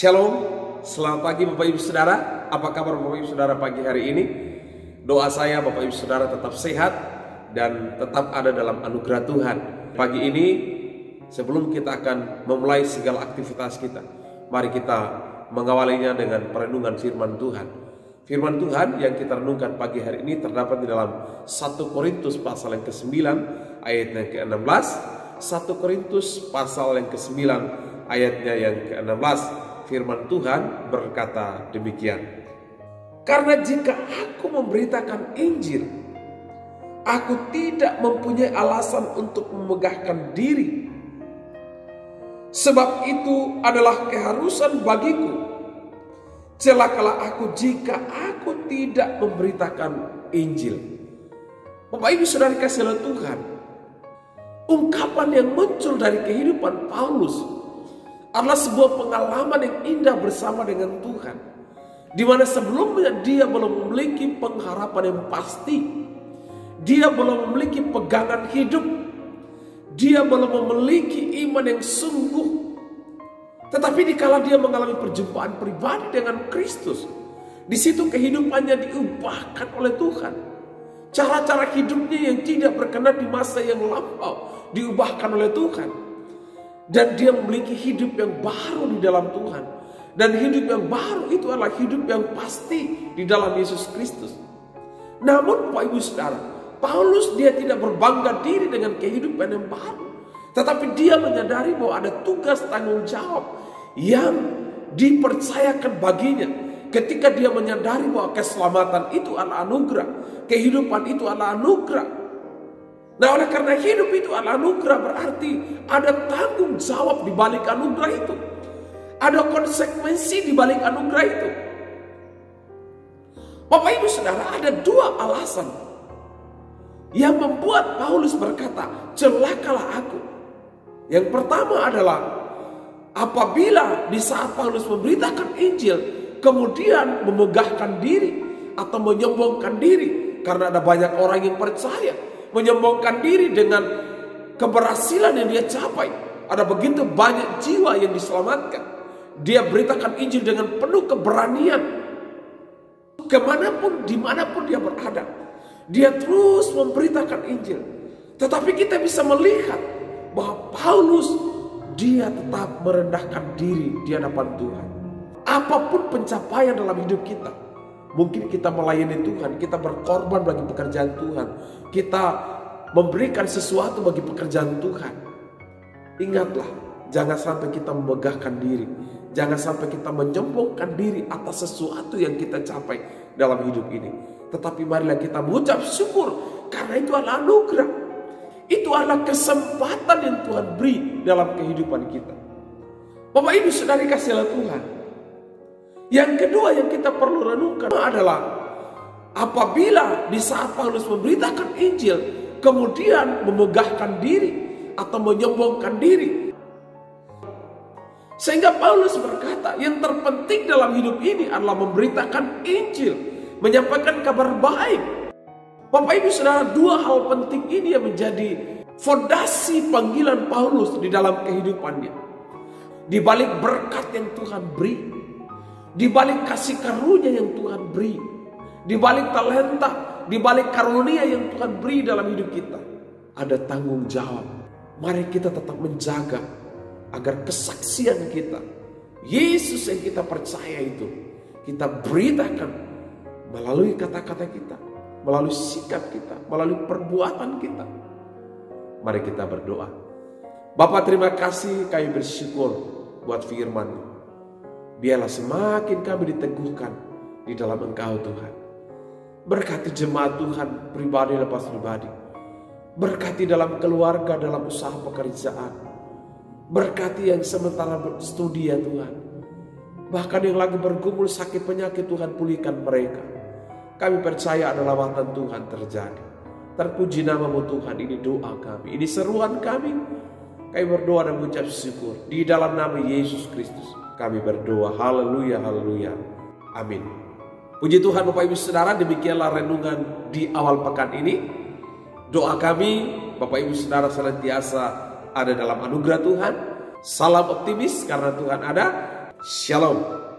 Shalom, selamat pagi Bapak Ibu Saudara. Apa kabar Bapak Ibu Saudara pagi hari ini? Doa saya Bapak Ibu Saudara tetap sehat dan tetap ada dalam anugerah Tuhan. Pagi ini sebelum kita akan memulai segala aktivitas kita, mari kita mengawalinya dengan perenungan firman Tuhan. Firman Tuhan yang kita renungkan pagi hari ini terdapat di dalam 1 Korintus pasal yang ke-9 ayat yang ke-16. 1 Korintus pasal yang ke-9 ayatnya yang ke-16. Firman Tuhan berkata demikian. Karena jika aku memberitakan Injil, aku tidak mempunyai alasan untuk memegahkan diri. Sebab itu adalah keharusan bagiku. Celakalah aku jika aku tidak memberitakan Injil. Bapak Ibu Saudara kasih oleh Tuhan, ungkapan yang muncul dari kehidupan Paulus adalah sebuah pengalaman yang indah bersama dengan Tuhan, di mana sebelumnya dia belum memiliki pengharapan yang pasti, dia belum memiliki pegangan hidup, dia belum memiliki iman yang sungguh. Tetapi dikala dia mengalami perjumpaan pribadi dengan Kristus, di situ kehidupannya diubahkan oleh Tuhan. Cara-cara hidupnya yang tidak berkenan di masa yang lampau diubahkan oleh Tuhan. Dan dia memiliki hidup yang baru di dalam Tuhan. Dan hidup yang baru itu adalah hidup yang pasti di dalam Yesus Kristus. Namun Bapak Ibu Saudara, Paulus dia tidak berbangga diri dengan kehidupan yang baru. Tetapi dia menyadari bahwa ada tugas tanggung jawab yang dipercayakan baginya. Ketika dia menyadari bahwa keselamatan itu adalah anugerah, kehidupan itu adalah anugerah. Nah, oleh karena hidup itu adalah anugerah, berarti ada tanggung jawab di balik anugerah itu. Ada konsekuensi di balik anugerah itu. Bapak Ibu Saudara, ada dua alasan yang membuat Paulus berkata, celakalah aku. Yang pertama adalah apabila di saat Paulus memberitakan Injil, kemudian memegahkan diri atau menyombongkan diri. Karena ada banyak orang yang percaya, menyombongkan diri dengan keberhasilan yang dia capai. Ada begitu banyak jiwa yang diselamatkan. Dia beritakan Injil dengan penuh keberanian. Kemanapun, dimanapun dia berada, dia terus memberitakan Injil. Tetapi kita bisa melihat bahwa Paulus, dia tetap merendahkan diri di hadapan Tuhan. Apapun pencapaian dalam hidup kita, mungkin kita melayani Tuhan, kita berkorban bagi pekerjaan Tuhan, kita memberikan sesuatu bagi pekerjaan Tuhan. Ingatlah, jangan sampai kita memegahkan diri, jangan sampai kita menyombongkan diri atas sesuatu yang kita capai dalam hidup ini. Tetapi marilah kita mengucap syukur, karena itu adalah anugerah. Itu adalah kesempatan yang Tuhan beri dalam kehidupan kita. Bapak Ibu Saudara kasih oleh Tuhan. Yang kedua yang kita perlu renungkan adalah apabila di saat Paulus memberitakan Injil, kemudian memegahkan diri atau menyombongkan diri. Sehingga Paulus berkata, yang terpenting dalam hidup ini adalah memberitakan Injil, menyampaikan kabar baik. Bapak Ibu Saudara, dua hal penting ini yang menjadi fondasi panggilan Paulus di dalam kehidupannya. Di balik berkat yang Tuhan beri, di balik kasih karunia yang Tuhan beri, di balik talenta, di balik karunia yang Tuhan beri dalam hidup kita, ada tanggung jawab. Mari kita tetap menjaga agar kesaksian kita, Yesus yang kita percaya itu, kita beritakan melalui kata-kata kita, melalui sikap kita, melalui perbuatan kita. Mari kita berdoa. Bapa, terima kasih, kami bersyukur buat firman-Mu. Biarlah semakin kami diteguhkan di dalam Engkau Tuhan. Berkati jemaat Tuhan pribadi lepas pribadi. Berkati dalam keluarga, dalam usaha pekerjaan. Berkati yang sementara studi ya Tuhan. Bahkan yang lagi bergumul sakit penyakit, Tuhan pulihkan mereka. Kami percaya ada lawatan Tuhan terjadi. Terpuji nama-Mu Tuhan, ini doa kami, ini seruan kami. Kami berdoa dan mengucap syukur di dalam nama Yesus Kristus. Kami berdoa, haleluya, haleluya, amin. Puji Tuhan Bapak Ibu Saudara, demikianlah renungan di awal pekan ini. Doa kami, Bapak Ibu Saudara senantiasa ada dalam anugerah Tuhan. Salam optimis karena Tuhan ada. Shalom.